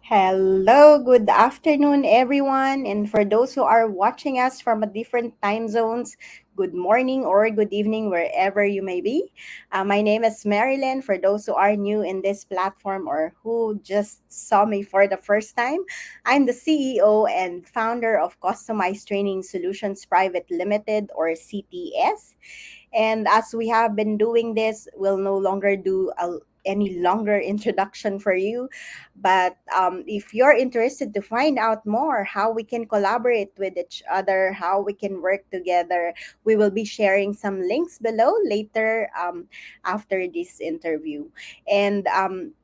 Hello, good afternoon, everyone. And for those who are watching us from a different time zones, good morning or good evening, wherever you may be. My name is Marilyn. For those who are new in this platform or who just saw me for the first time, I'm the CEO and founder of Customized Training Solutions Private Limited or CTS. And as we have been doing this, we'll no longer do any longer introduction for you. But if you're interested to find out more how we can collaborate with each other, how we can work together, we will be sharing some links below later after this interview. And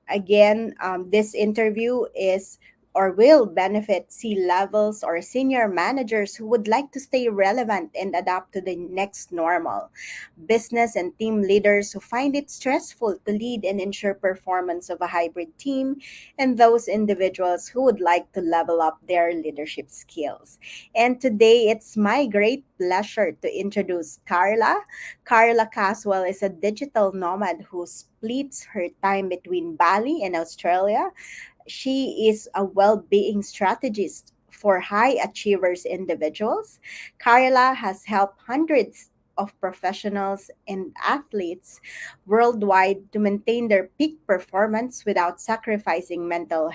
again, this interview is or will benefit C levels or senior managers who would like to stay relevant and adapt to the next normal, business and team leaders who find it stressful to lead and ensure performance of a hybrid team, and those individuals who would like to level up their leadership skills. And today it's my great pleasure to introduce Carla. Carla Caswell is a digital nomad who splits her time between Bali and Australia. She is a well-being strategist for high achievers individuals. Carla has helped hundreds of professionals and athletes worldwide to maintain their peak performance without sacrificing mental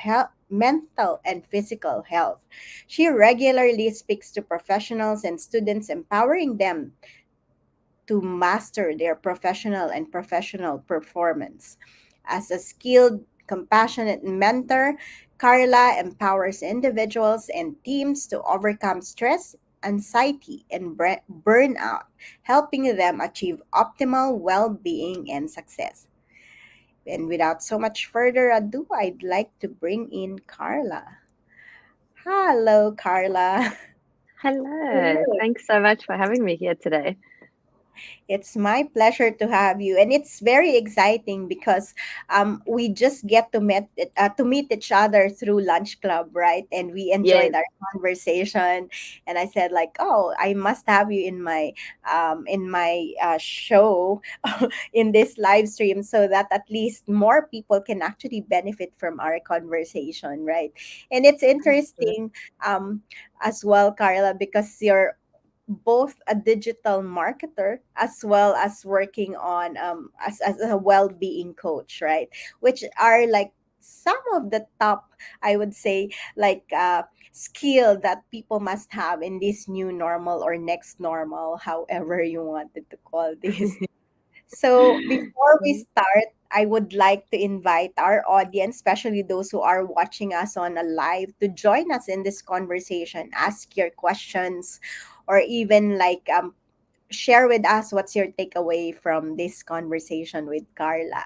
and physical health. She regularly speaks to professionals and students, empowering them to master their professional performance. As a skilled, compassionate mentor, Carla empowers individuals and teams to overcome stress, anxiety, and burnout, helping them achieve optimal well being and success. And without so much further ado, I'd like to bring in Carla. Hello, Carla. Hello. Thanks so much for having me here today. It's my pleasure to have you, and it's very exciting because we just get to meet each other through lunch club, right? And we Yes. enjoyed our conversation. And I said, like, oh, I must have you in my show in this live stream, so that at least more people can actually benefit from our conversation, right? And it's interesting as well, Carla, because you're both a digital marketer as well as working on as a well-being coach, right? Which are like some of the top, I would say, like skill that people must have in this new normal or next normal, however you wanted to call this. So before we start, I would like to invite our audience, especially those who are watching us on a live, to join us in this conversation. Ask your questions, or even like share with us what's your takeaway from this conversation with Carla.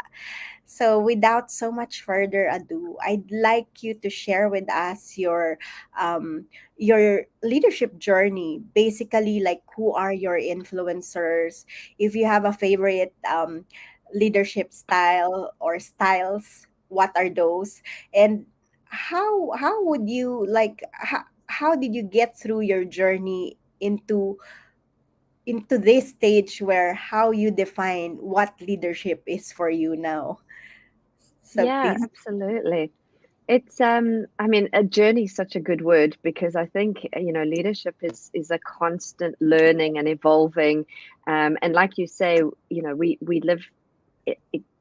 So, without so much further ado, I'd like you to share with us your leadership journey. Basically, like who are your influencers? If you have a favorite leadership style or styles, what are those? And how would you like? How did you get through your journey into this stage where how you define what leadership is for you now? So Yeah, please. absolutely. It's I mean, a journey is such a good word because I think, leadership is a constant learning and evolving. And like you say, we live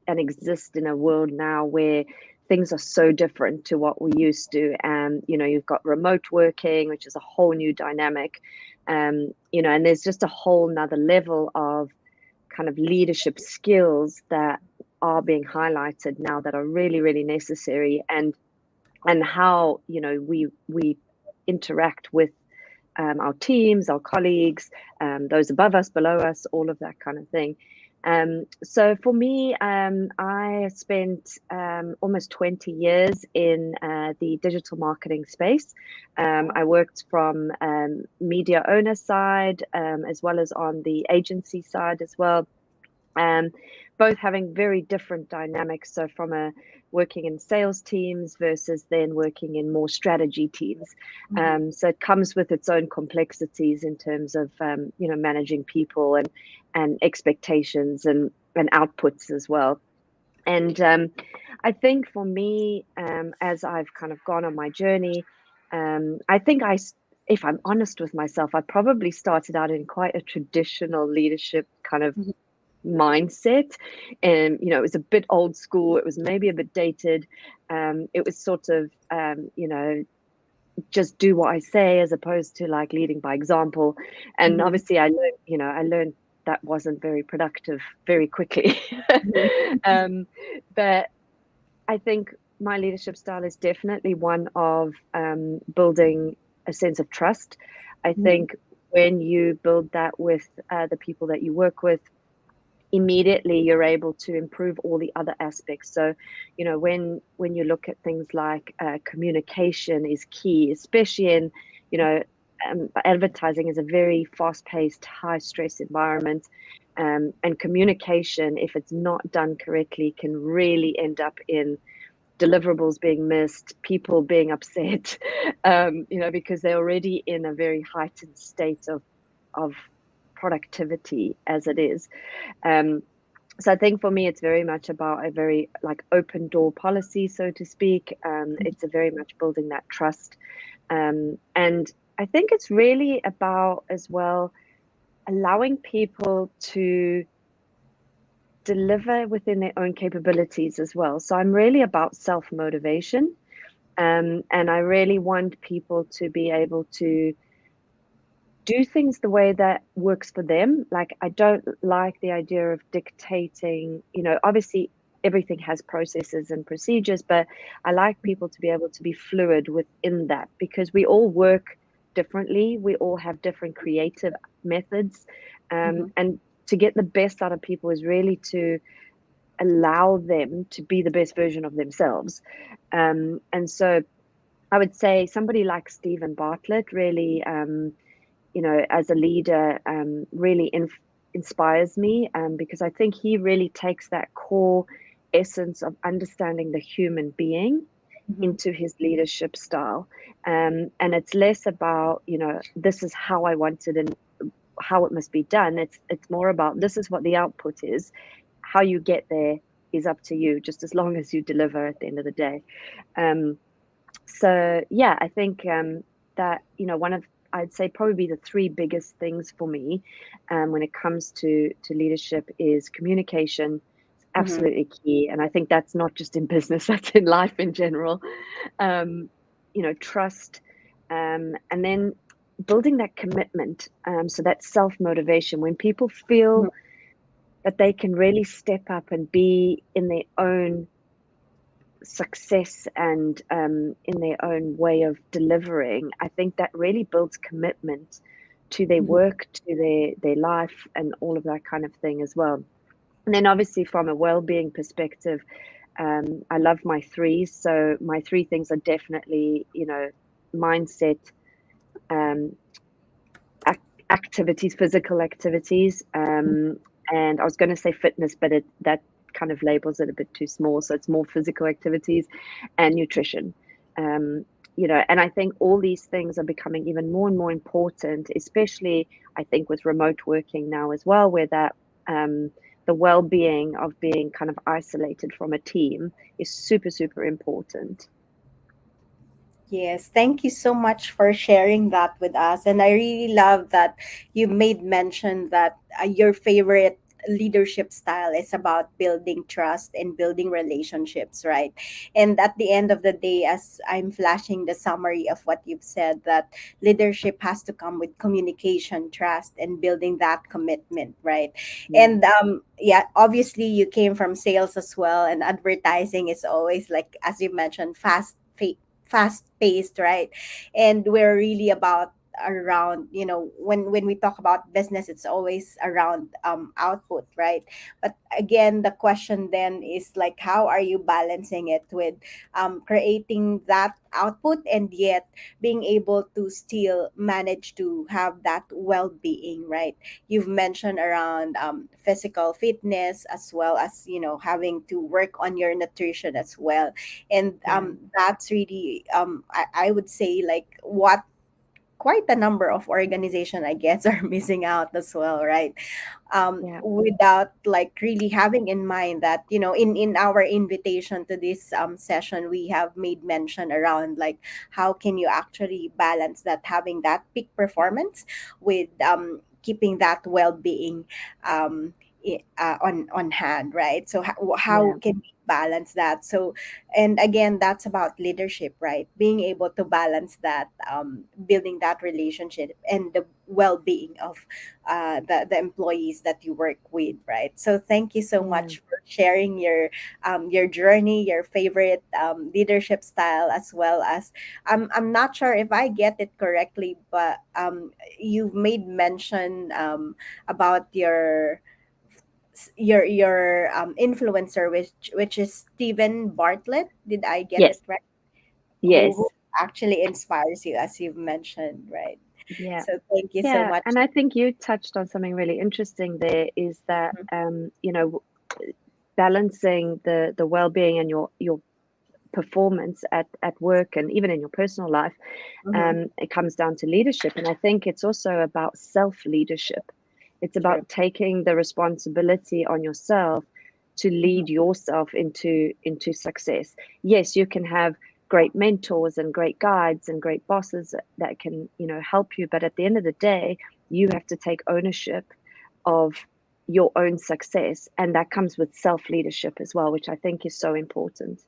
and exist in a world now where things are so different to what we used to. And, you've got remote working, which is a whole new dynamic. And there's just a whole nother level of kind of leadership skills that are being highlighted now that are really, really necessary, and how we interact with our teams, our colleagues, those above us, below us, all of that kind of thing. So for me, I spent almost 20 years in the digital marketing space. I worked from media owner side, as well as on the agency side as well, um, both having very different dynamics. So from a working in sales teams versus then working in more strategy teams. So it comes with its own complexities in terms of managing people and expectations and outputs as well. And I think for me, as I've kind of gone on my journey, I think if I'm honest with myself, I probably started out in quite a traditional leadership kind of Mhm. mindset. And it was a bit old school, it was maybe a bit dated. It was sort of just do what I say as opposed to like leading by example. And Mhm. obviously I learned that wasn't very productive very quickly. Mhm. um, but I think my leadership style is definitely one of building a sense of trust. I Mhm. think when you build that with the people that you work with, immediately you're able to improve all the other aspects. So when you look at things like communication is key, especially in you know advertising is a very fast-paced, high stress environment. And communication, if it's not done correctly, can really end up in deliverables being missed, people being upset, because they're already in a very heightened state of productivity as it is. um, so I think for me, it's very much about a very like open door policy, so to speak. It's a very much building that trust, and I think it's really about as well allowing people to deliver within their own capabilities as well. So I'm really about self motivation, and I really want people to be able to do things the way that works for them. Like, I don't like the idea of dictating, obviously everything has processes and procedures, but I like people to be able to be fluid within that because we all work differently. We all have different creative methods. Mhm. And to get the best out of people is really to allow them to be the best version of themselves. And so I would say somebody like Stephen Bartlett really, as a leader, really inspires me, because I think he really takes that core essence of understanding the human being Mhm. into his leadership style. And it's less about, this is how I want it and how it must be done. It's more about this is what the output is. How you get there is up to you, just as long as you deliver at the end of the day. Um, so yeah, I think that one of I'd say probably the three biggest things for me when it comes to leadership is communication. It's Mhm. absolutely key, and I think that's not just in business; that's in life in general. Um, trust, and then building that commitment. So that self motivation when people feel Mhm. that they can really step up and be in their own success and in their own way of delivering, I think that really builds commitment to their Mhm. work, to their life, and all of that kind of thing as well. And then, obviously, from a well-being perspective, I love my threes. So my three things are definitely, mindset, um, activities, physical activities, and I was going to say fitness, but that kind of labels it a bit too small. So it's more physical activities and nutrition. Um, and I think all these things are becoming even more and more important, especially I think with remote working now as well, where that the well-being of being kind of isolated from a team is super, super important. Yes, thank you so much for sharing that with us. And I really love that you made mention that your favorite leadership style is about building trust and building relationships, right? And at the end of the day, as I'm flashing the summary of what you've said, that leadership has to come with communication, trust, and building that commitment, right? Yeah, And yeah, obviously you came from sales as well, and advertising is always like, as you mentioned, fast paced, right? And we're really about around, when we talk about business, it's always around output, right? But again, the question then is like, how are you balancing it with creating that output and yet being able to still manage to have that well-being, right? You've mentioned around physical fitness, as well as having to work on your nutrition as well. And yeah, that's really I would say like what quite a number of organization, I guess, are missing out as well, right? Yeah, Without like really having in mind that, in our invitation to this session, we have made mention around like how can you actually balance that, having that peak performance with keeping that well-being on hand, right? So how yeah, can we balance that? So, and again, that's about leadership, right? Being able to balance that, building that relationship and the well-being of the employees that you work with, right? So thank you so yeah. much for sharing your journey, your favorite leadership style, as well as I'm not sure if I get it correctly, but you've made mention about your influencer, which is Stephen Bartlett. Did I get it Yes, right? Who yes, actually inspires you, as you've mentioned, right? yeah. So thank you so Yeah, much. and I think you touched on something really interesting there is that balancing the well-being and your performance at work and even in your personal life, Mm-hmm. it comes down to leadership. And I think it's also about self-leadership. It's True. about taking the responsibility on yourself to Mm-hmm. lead yourself into success. Yes, you can have great mentors and great guides and great bosses that can, help you, but at the end of the day, you have to take ownership of your own success, and that comes with self-leadership as well, which I think is so important.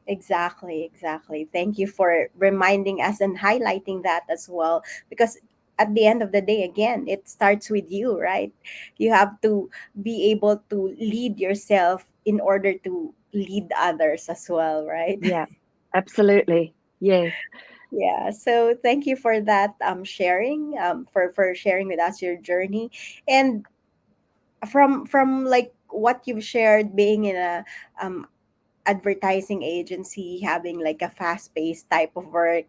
Exactly, exactly. Thank you for reminding us and highlighting that as well. Because at the end of the day, again, it starts with you, right? You have to be able to lead yourself in order to lead others as well, right? Yeah, absolutely. Yes. Yeah. So thank you for that sharing, for sharing with us your journey. And from like what you've shared, being in a um advertising agency, having like a fast-paced type of work.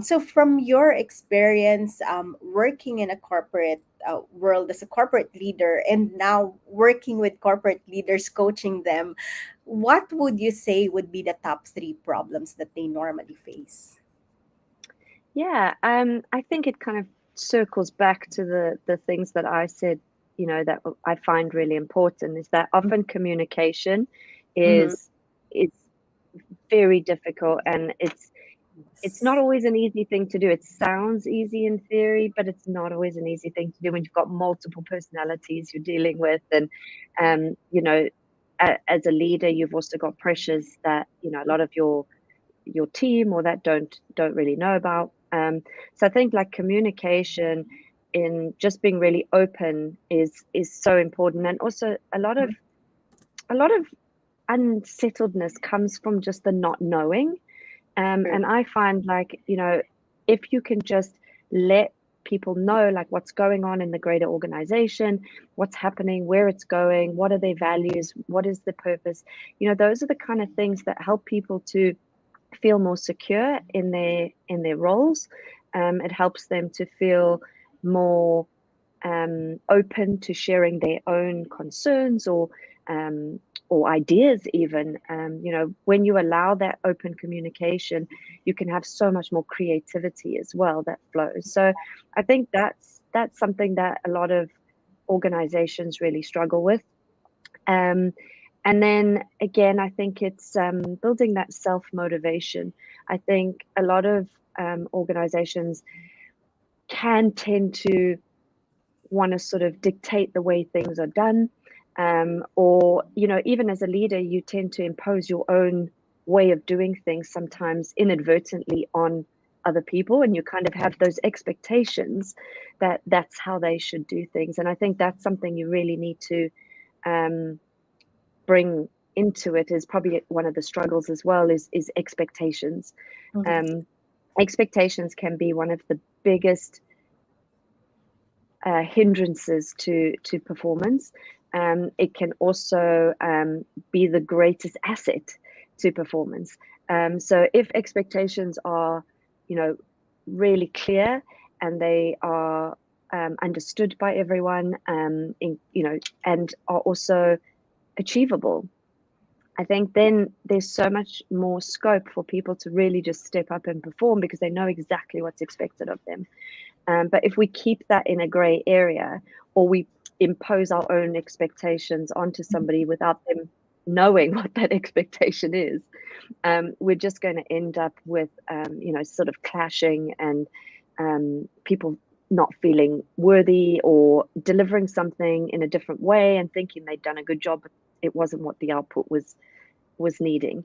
So from your experience working in a corporate world as a corporate leader, and now working with corporate leaders, coaching them, what would you say would be the top three problems that they normally face? Yeah, I think it kind of circles back to the things that I said, that I find really important is that often communication Mm-hmm. is very difficult, and it's not Yes. always an easy thing to do. It sounds easy in theory, but it's not always an easy thing to do when you've got multiple personalities you're dealing with, and um, you know, as a leader, you've also got pressures that a lot of your team or that don't really know about. So I think like communication in just being really open is so important, and also a lot of unsettledness comes from just the not knowing. True. And I find like if you can just let people know like what's going on in the greater organization, what's happening, where it's going, what are their values, what is the purpose, those are the kind of things that help people to feel more secure in their roles. It helps them to feel more open to sharing their own concerns um, or ideas. Even when you allow that open communication, you can have so much more creativity as well that flows. So I think that's something that a lot of organizations really struggle with. um, and then again, I think it's building that self motivation. I think a lot of organizations can tend to want to sort of dictate the way things are done. Or, even as a leader, you tend to impose your own way of doing things sometimes inadvertently on other people, and you kind of have those expectations that that's how they should do things. And I think that's something you really need to um, bring into it, is probably one of the struggles as well, is expectations. Mm-hmm. um, Expectations can be one of the biggest hindrances to performance. It can also be the greatest asset to performance. So if expectations are, you know, really clear, and they are understood by everyone, and are also achievable, I think then there's so much more scope for people to really just step up and perform because they know exactly what's expected of them. But if we keep that in a gray area, or we impose our own expectations onto somebody without them knowing what that expectation is, we're just going to end up with, sort of clashing, and people not feeling worthy or delivering something in a different way and thinking they'd done a good job, but it wasn't what the output was needing.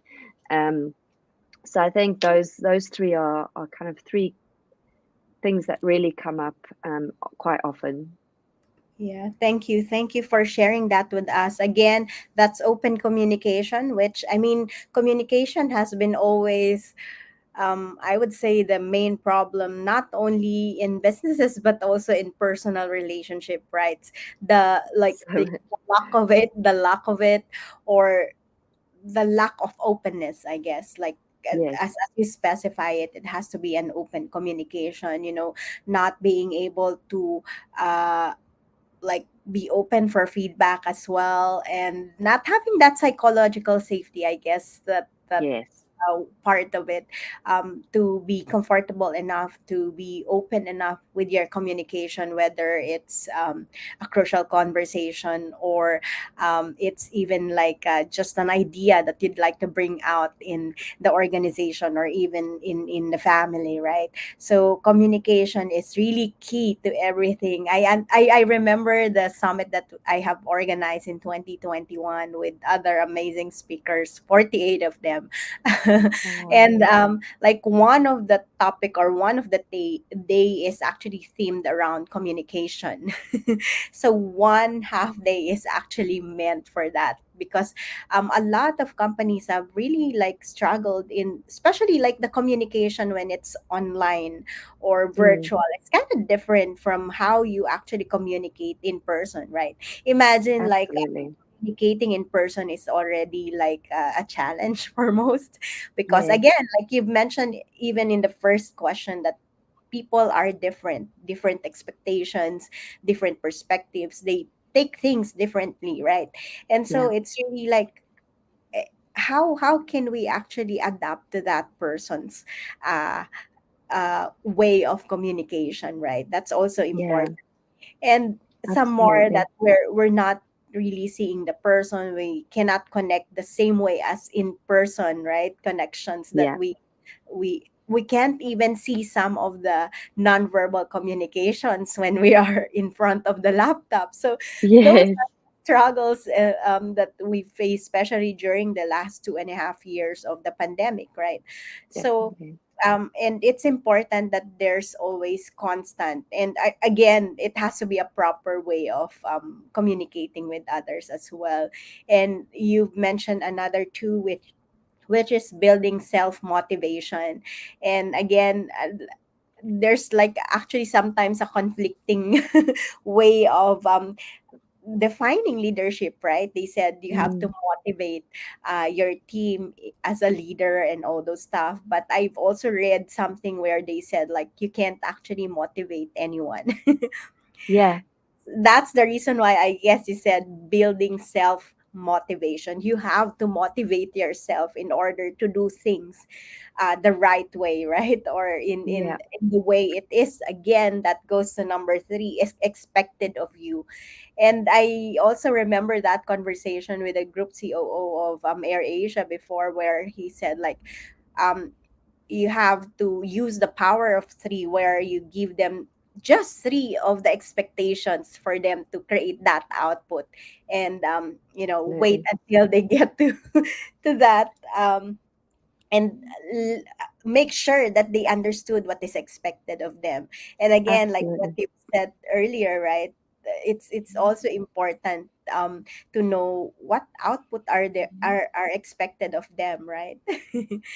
Um, so I think those three are kind of three things that really come up quite often. Yeah, thank you. Thank you for sharing that with us. Again, that's open communication, which I mean, communication has been always, I would say, the main problem, not only in businesses, but also in personal relationship, right? So The lack of it, or the lack of openness, I guess. Like, yes, as you specify it, it has to be an open communication, not being able to, uh, like, be open for feedback as well, and not having that psychological safety, I guess, that yes, part of it, to be comfortable enough to be open enough with your communication, whether it's a crucial conversation, or it's even like just an idea that you'd like to bring out in the organization, or even in the family, right? So communication is really key to everything. I remember the summit that I have organized in 2021 with other amazing speakers, 48 of them. oh wow, And like, one of the topic, or one of the day is actually themed around communication. So one half day is actually meant for that, because a lot of companies have really like struggled in, especially like the communication when it's online or mm, virtual. It's kind of different from how you actually communicate in person, right? Imagine like, absolutely, communicating in person is already like a challenge for most, because yes, again, like you've mentioned even in the first question, that people are different expectations, different perspectives, they take things differently, right? And so yeah, it's really like, how can we actually adapt to that person's uh, way of communication, right? That's also yeah, important. And some more absolutely, that we're not really seeing the person, we cannot connect the same way as in person, right? Connections that yeah, we can't even see some of the nonverbal communications when we are in front of the laptop. So those yes, are struggles that we face, especially during the last 2.5 years of the pandemic, right? So definitely, and it's important that there's always constant, and again, it has to be a proper way of communicating with others as well. And you've mentioned another two, which is building self motivation. And again, there's like actually sometimes a conflicting way of defining leadership, right? They said you have to mm, motivate your team as a leader and all those stuff. But I've also read something where they said like you can't actually motivate anyone. yeah, That's the reason why I guess you said building self motivation. You have to motivate yourself in order to do things the right way, right? Or yeah, in the way it is. Again, that goes to number three, is expected of you. And I also remember that conversation with a group COO of Air Asia before, where he said like, um, you have to use the power of three, where you give them just three of the expectations for them to create that output, and wait absolutely, until they get to to that, and l- make sure that they understood what is expected of them. And again, like what absolutely. you said earlier, right? It's also important, to know what output are expected of them, right?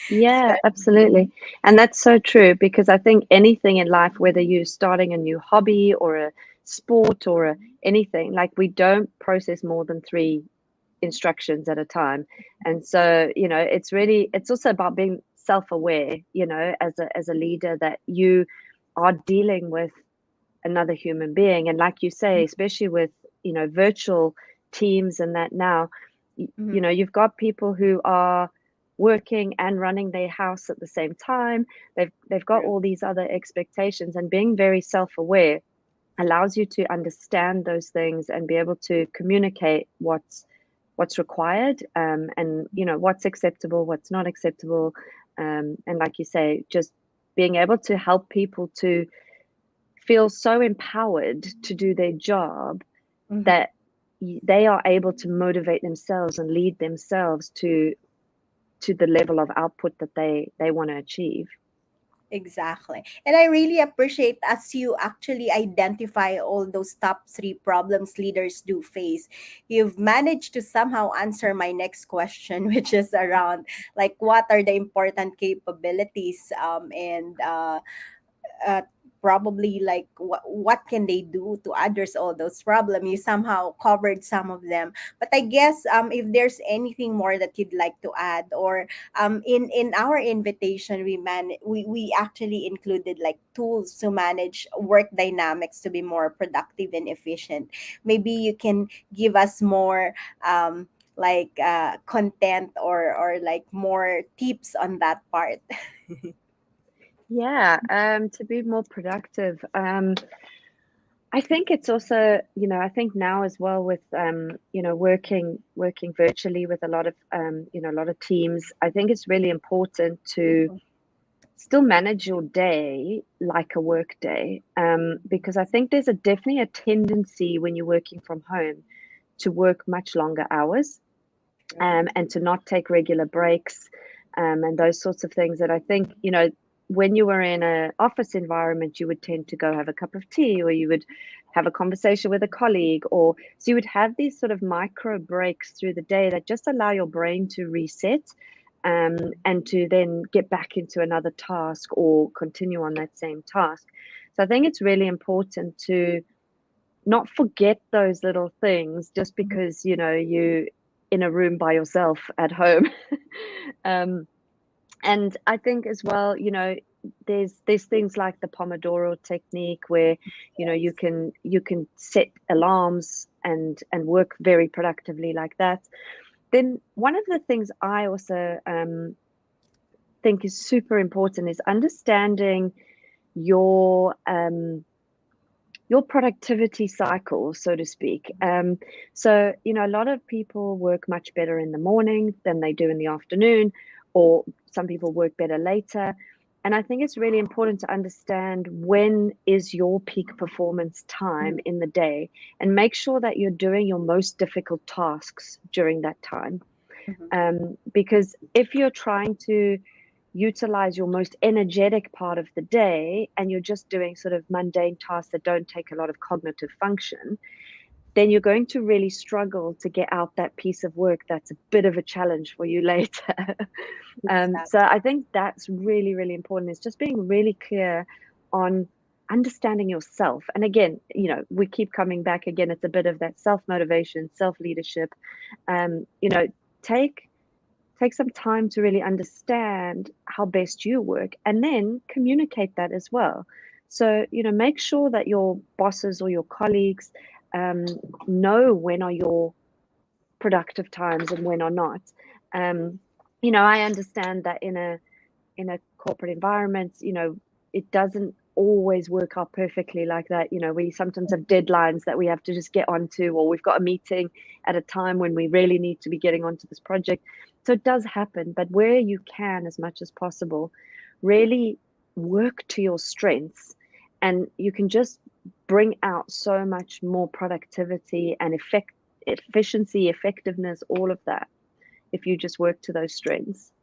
Yeah, Especially, absolutely. And that's so true because I think anything in life, whether you're starting a new hobby or a sport or anything, like we don't process more than three instructions at a time. And so, it's also about being self-aware, as a leader, that you are dealing with another human being. And like you say, especially with, virtual teams and that now, Mm-hmm. You've got people who are working and running their house at the same time. They've got True. all these other expectations, and being very self-aware allows you to understand those things and be able to communicate what's required, and what's acceptable, what's not acceptable, and like you say, just being able to help people to feel so empowered to do their job Mm-hmm. that they are able to motivate themselves and lead themselves to the level of output that they want to achieve. Exactly. And I really appreciate as you actually identify all those top three problems leaders do face. You've managed to somehow answer my next question, which is around like what are the important capabilities and uh, probably like what can they do to address all those problems. You somehow covered some of them, but I guess if there's anything more that you'd like to add, or in our invitation we actually included like tools to manage work dynamics to be more productive and efficient. Maybe you can give us more content or like more tips on that part. Yeah, to be more productive. I think it's also, I think now as well with working virtually with a lot of a lot of teams, I think it's really important to still manage your day like a work day, because I think there's definitely a tendency when you're working from home to work much longer hours, and to not take regular breaks, and those sorts of things that I think, when you were in an office environment, you would tend to go have a cup of tea, or you would have a conversation with a colleague, or so you would have these sort of micro breaks through the day that just allow your brain to reset, and to then get back into another task or continue on that same task. So I think it's really important to not forget those little things just Mhm. because you in a room by yourself at home. um, and I think as well, there's things like the Pomodoro technique where you Yes. can set alarms and work very productively like that. Then one of the things I also think is super important is understanding your your productivity cycle, so to speak. So, a lot of people work much better in the morning than they do in the afternoon, or some people work better later. And I think it's really important to understand when is your peak performance time Mhm. in the day, and make sure that you're doing your most difficult tasks during that time. Mhm. Because if you're trying to utilize your most energetic part of the day and you're just doing sort of mundane tasks that don't take a lot of cognitive function, then you're going to really struggle to get out that piece of work that's a bit of a challenge for you later. So Exactly. I think that's really, really important, is just being really clear on understanding yourself. And again, we keep coming back again, it's a bit of that self motivation, self leadership. Um, you know take take some time to really understand how best you work, and then communicate that as well. So, make sure that your bosses or your colleagues um, know when are your productive times and when are not. Um, I understand that in a corporate environment, it doesn't always work out perfectly like that. We sometimes have deadlines that we have to just get onto, or we've got a meeting at a time when we really need to be getting onto this project. So it does happen, but where you can, as much as possible, really work to your strengths, and you can just bring out so much more productivity and efficiency, effectiveness, all of that, if you just work to those strengths.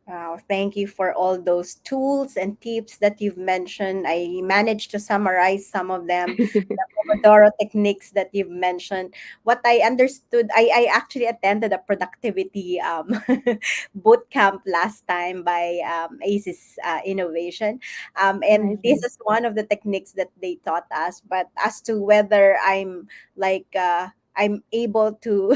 Wow, thank you for all those tools and tips that you've mentioned. I managed to summarize some of them. The Pomodoro techniques that you've mentioned. What I understood, I actually attended a productivity boot camp last time by ACES Innovation. And this Amazing. is one of the techniques that they taught us. But as to whether I'm able to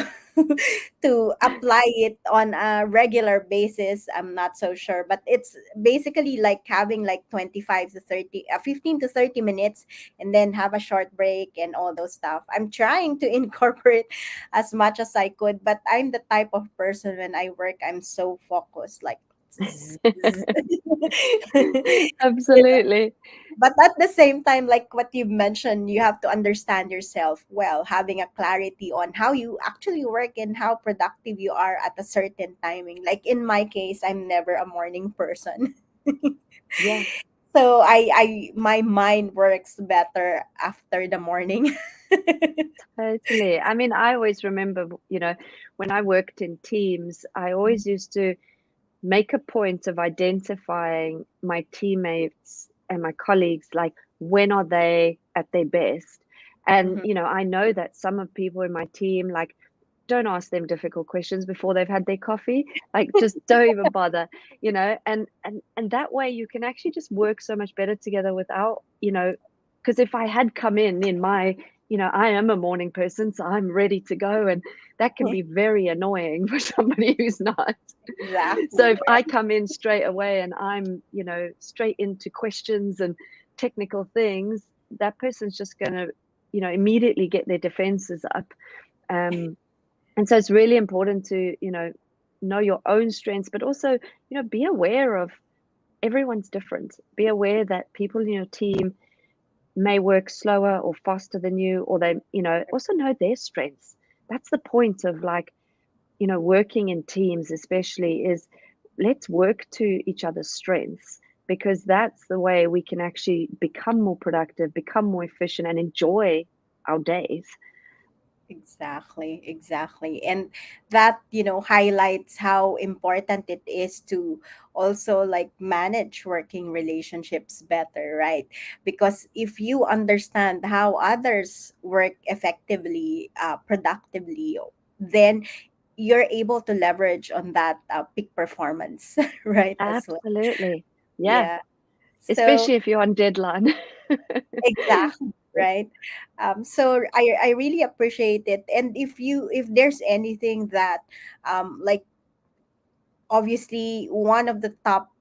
to apply it on a regular basis. I'm not so sure, but it's basically like having like 25 to 30 15 to 30 minutes, and then have a short break and all those stuff. I'm trying to incorporate as much as I could, but I'm the type of person when I work, I'm so focused, like Absolutely. but at the same time, like what you mentioned, you have to understand yourself well, having a clarity on how you actually work and how productive you are at a certain timing. Like in my case, I'm never a morning person. Yeah, So my mind works better after the morning. totally. I mean, I always remember, when I worked in teams, I always used to make a point of identifying my teammates and my colleagues, like when are they at their best. And Mhm. I know that some of people in my team, like, don't ask them difficult questions before they've had their coffee, like just don't even bother, and that way you can actually just work so much better together without, because if I had come in my, I am a morning person, so I'm ready to go, and that can be very annoying for somebody who's not. So Exactly. if I come in straight away and I'm, straight into questions and technical things, that person's just going to, immediately get their defenses up. Um, and so it's really important to, know your own strengths, but also, be aware of everyone's different. Be aware that people in your team may work slower or faster than you, or they, also know their strengths. That's the point of, like, working in teams, especially, is let's work to each other's strengths, because that's the way we can actually become more productive, become more efficient, and enjoy our days. Exactly, exactly. And that, highlights how important it is to also like manage working relationships better, right? Because if you understand how others work effectively, productively, then you're able to leverage on that peak performance, right? As well. Absolutely. Yeah. Yeah. So Especially if you're on deadline. exactly, right. So I really appreciate it. And if there's anything that like obviously one of the top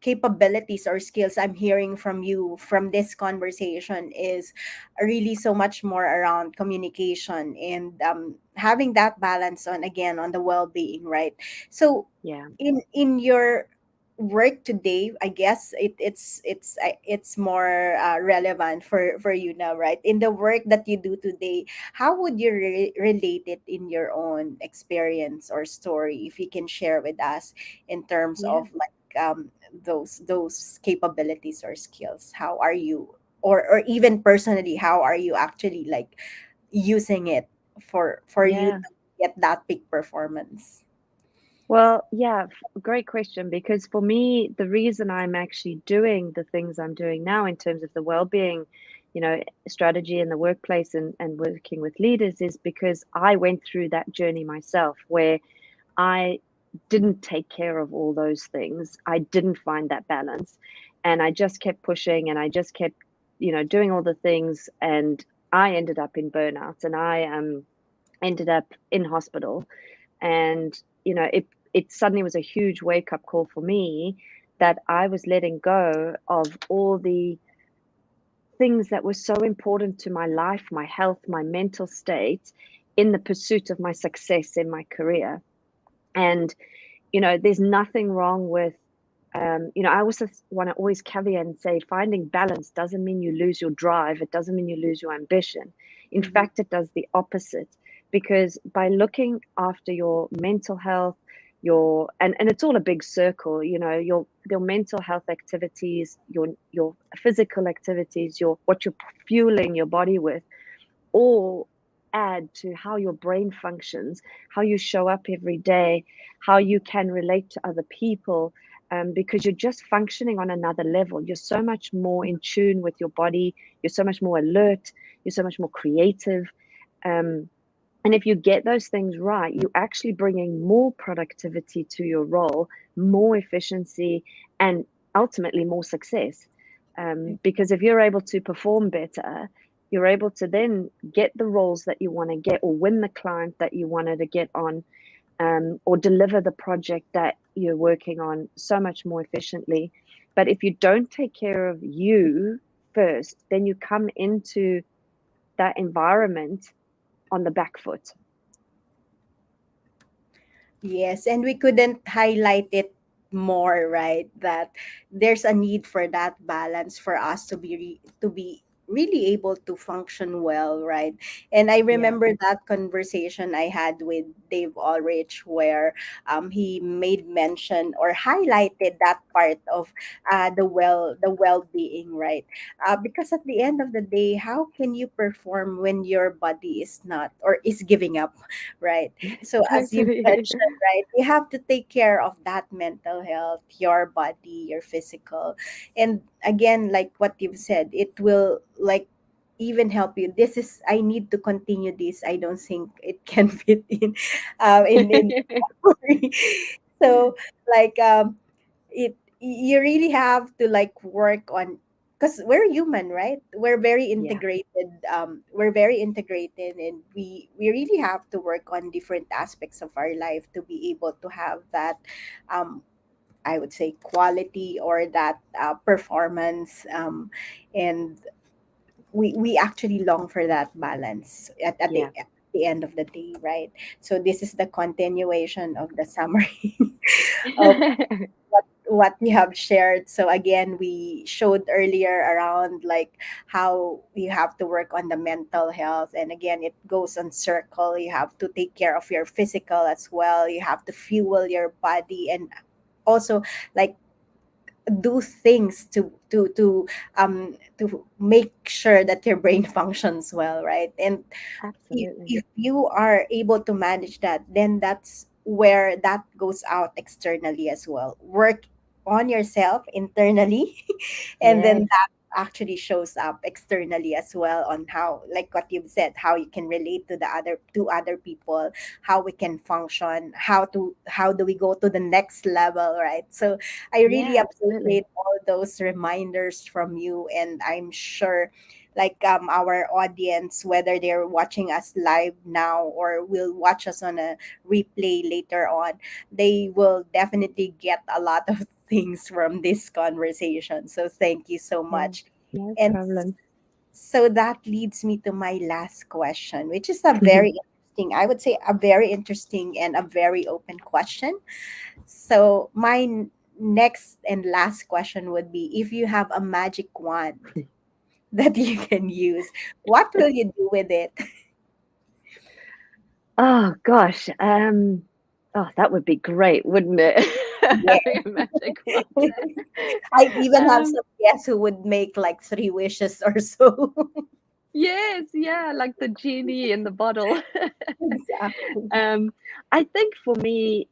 capabilities or skills I'm hearing from you from this conversation is really so much more around communication and having that balance on again on the well-being, right? So Yeah. in your work today, I guess it's more relevant for you now, right? In the work that you do today, how would you relate it in your own experience or story, if you can share with us in terms Yeah. of like those capabilities or skills? How are you, or even personally, how are you actually like using it for you Yeah. to get that peak performance? Well, yeah, great question. Because for me, the reason I'm actually doing the things I'm doing now in terms of the well-being, strategy in the workplace, and working with leaders, is because I went through that journey myself, where I didn't take care of all those things. I didn't find that balance. And I just kept pushing, and I just kept, doing all the things. And I ended up in burnout, and I ended up in hospital. And, it suddenly was a huge wake up call for me, that I was letting go of all the things that were so important to my life, my health, my mental state, in the pursuit of my success in my career. And there's nothing wrong with, I also want to always caveat and say, finding balance doesn't mean you lose your drive. It doesn't mean you lose your ambition. In Mm-hmm. fact, it does the opposite, because by looking after your mental health, and it's all a big circle, your mental health activities, your physical activities, your what you're fueling your body with, all add to how your brain functions, how you show up every day, how you can relate to other people, because you're just functioning on another level. You're so much more in tune with your body, you're so much more alert, you're so much more creative. Um, and if you get those things right, you're actually bringing more productivity to your role, more efficiency, and ultimately more success. Because if you're able to perform better, you're able to then get the roles that you want to get, or win the client that you wanted to get on, or deliver the project that you're working on so much more efficiently. But if you don't take care of you first, then you come into that environment on the back foot. Yes, and we couldn't highlight it more, right? That there's a need for that balance for us to to be really able to function well, right? And I Yeah, remember that conversation I had with Dave Ulrich where he made mention or highlighted that part of the well-being, right? Because at the end of the day, how can you perform when your body is not or is giving up, right? So as you totally. mentioned, right, you have to take care of that mental health, your body, your physical. And again, like what you've said, it will like even help you. This is I need to continue this. I don't think it can fit in so like you really have to like work on because we're human, right? Yeah, We're very integrated, and we really have to work on different aspects of our life to be able to have that um I would say quality or that performance, and we actually long for that balance yeah. at the end of the day, right? So this is the continuation of the summary of what we have shared. So again, we showed earlier around like how you have to work on the mental health, and again, it goes on circle. You have to take care of your physical as well. You have to fuel your body, and also like do things to make sure that your brain functions well, right? And Absolutely. if you are able to manage that, then that's where that goes out externally as well. Work on yourself internally, and then Yes, that actually shows up externally as well on how, like what you've said, how you can relate to the other people, how we can function, how do we go to the next level, right? So I really yeah, absolutely. appreciate all those reminders from you, and I'm sure like our audience, whether they're watching us live now or will watch us on a replay later on, they will definitely get a lot of things from this conversation. So thank you so Yeah, much. no And problem. so that leads me to my last question, which is a very interesting, I would say a very interesting and a very open question. So my next and last question would be, if you have a magic wand that you can use, what will you do with it? Oh gosh, oh, that would be great, wouldn't it? Yeah. Having a magic wand. I even have Um, some guests who would make like three wishes or so. yes, yeah, like the genie in the bottle. Exactly. Um, I think for me,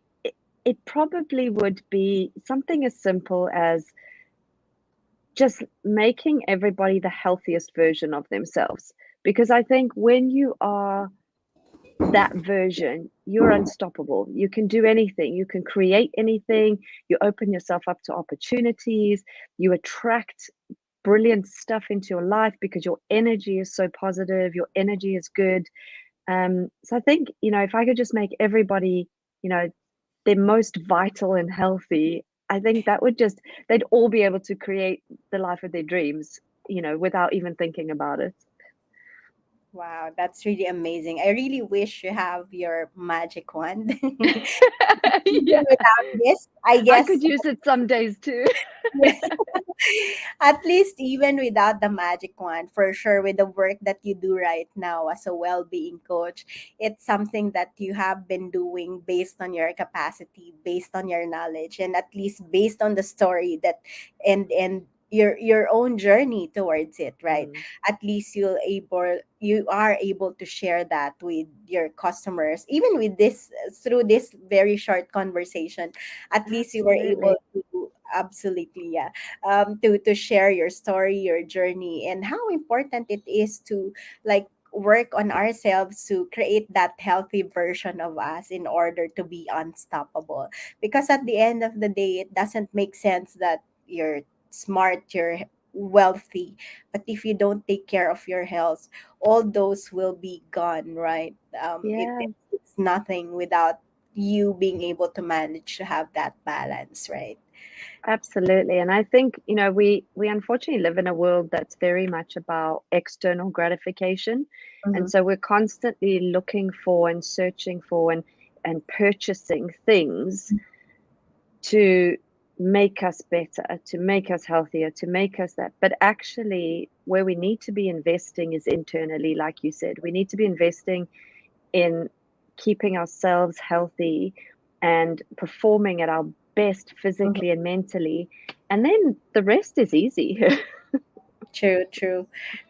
it probably would be something as simple as just making everybody the healthiest version of themselves. Because I think when you are that version, you're unstoppable. You can do anything, you can create anything, you open yourself up to opportunities, you attract brilliant stuff into your life because your energy is so positive, your energy is good. So I think, if I could just make everybody, you know, their most vital and healthy, I think that would just, they'd all be able to create the life of their dreams, without even thinking about it. Wow, that's really amazing. I really wish you have your magic wand. Even Yeah, without this, I I guess. could use it some days too. At least even without the magic wand, for sure, with the work that you do right now as a well-being coach, it's something that you have been doing based on your capacity, based on your knowledge, and at least based on the story that and your own journey towards it, right? Mm, At least you are able to share that with your customers, even with this through this very short conversation. At least you were able absolutely. to absolutely, yeah, to share your story, your journey, and how important it is to like work on ourselves to create that healthy version of us in order to be unstoppable. Because at the end of the day, it doesn't make sense that you're smart, you're wealthy, but if you don't take care of your health, all those will be gone, right? Yeah, It's nothing without you being able to manage to have that balance, right? absolutely. And I think, we unfortunately live in a world that's very much about external gratification. And Mm-hmm. so we're constantly looking for and searching for and purchasing things to make us better, to make us healthier, to make us that. But actually, where we need to be investing is internally, like you said. We need to be investing in keeping ourselves healthy and performing at our best physically and mentally. And then the rest is easy. True, true.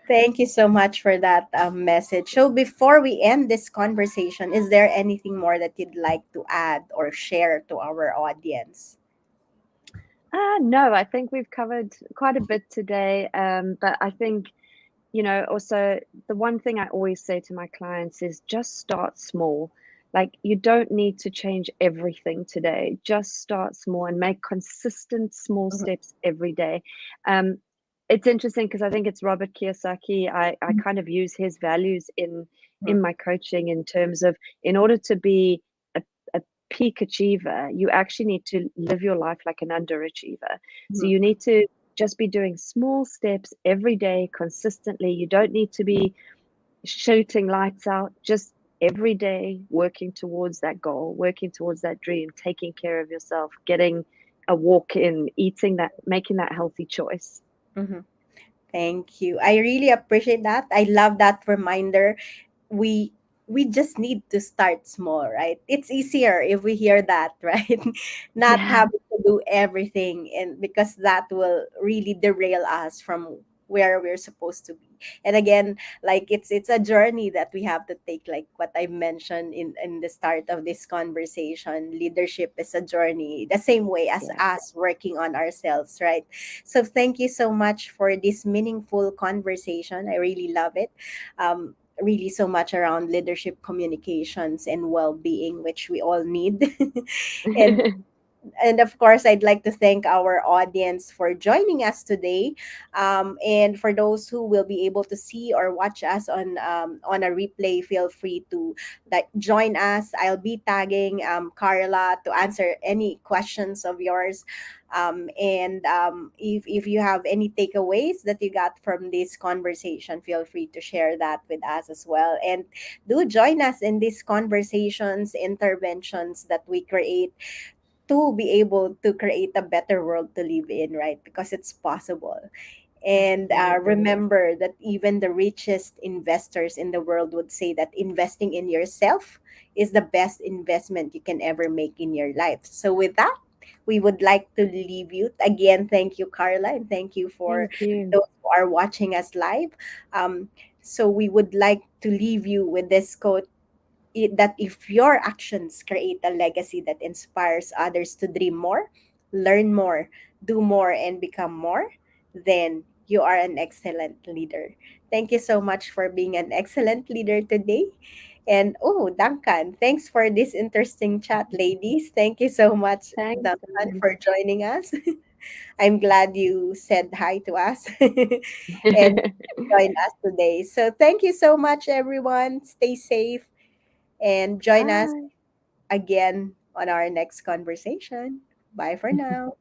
Thank you so much for that message. So, before we end this conversation, is there anything more that you'd like to add or share to our audience? No, I think we've covered quite a bit today. But I think, also the one thing I always say to my clients is just start small. Like, you don't need to change everything today. Just start small and make consistent small Mhm, steps every day. Um, it's interesting because I think it's Robert Kiyosaki. I kind of use his values in mhm, my coaching in terms of, in order to be a, a peak achiever, you actually need to live your life like an underachiever. So mhm, you need to just be doing small steps every day consistently. You don't need to be shooting lights out, just every day working towards that goal, working towards that dream, taking care of yourself, getting a walk in, eating that, making that healthy choice. mhm. Thank you. I really appreciate that. I love that reminder. we we just need to start small, right? It's easier if we hear that, right? Not Yeah. having to do everything, and because that will really derail us from where we're supposed to be. And again, like it's a journey that we have to take, like what I mentioned in the start of this conversation. Leadership is a journey, the same way as Yeah. us working on ourselves, right? So thank you so much for this meaningful conversation. I really love it. Really so much around leadership communications and well-being, which we all need. and and of course, I'd like to thank our audience for joining us today. And for those who will be able to see or watch us on a replay, feel free to join us. I'll be tagging Carla to answer any questions of yours. And if you have any takeaways that you got from this conversation, feel free to share that with us as well. And do join us in these conversations, interventions that we create to be able to create a better world to live in, right? Because it's possible. And Absolutely. remember that even the richest investors in the world would say that investing in yourself is the best investment you can ever make in your life. So, with that, we would like to leave you. Again, thank you, Carla, and thank you for Thank you. those who are watching us live. Um, so, we would like to leave you with this quote, that if your actions create a legacy that inspires others to dream more, learn more, do more, and become more, then you are an excellent leader. Thank you so much for being an excellent leader today. And oh, Duncan, thanks for this interesting chat, ladies. Thank you so much, Thanks, Duncan, guys. for joining us. I'm glad you said hi to us and joined us today. So thank you so much, everyone. Stay safe and join us Bye. again on our next conversation. Bye for now.